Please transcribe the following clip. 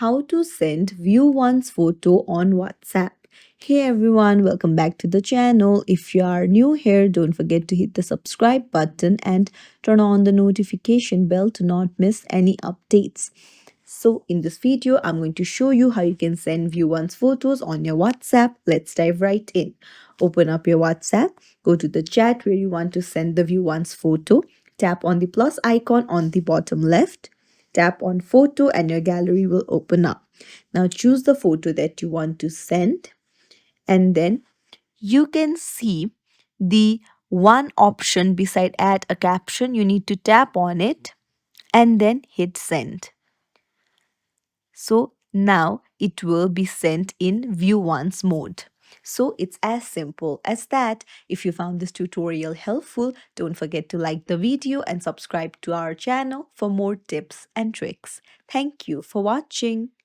how to send view once photo on WhatsApp. Hey everyone, welcome back to the channel. If you are new here, don't forget to hit the subscribe button and turn on the notification bell to not miss any updates. So in this video, I'm going to show you how you can send view once photos on your WhatsApp. Let's dive right in. Open up your WhatsApp, go to the chat where you want to send the view once photo. Tap on the plus icon on the bottom left. Tap on photo and your gallery will open up. Now choose the photo that you want to send, and then you can see the one option beside add a caption. You need to tap on it and then hit send. So now it will be sent in view once mode. So it's as simple as that. If you found this tutorial helpful, don't forget to like the video and subscribe to our channel for more tips and tricks. Thank you for watching.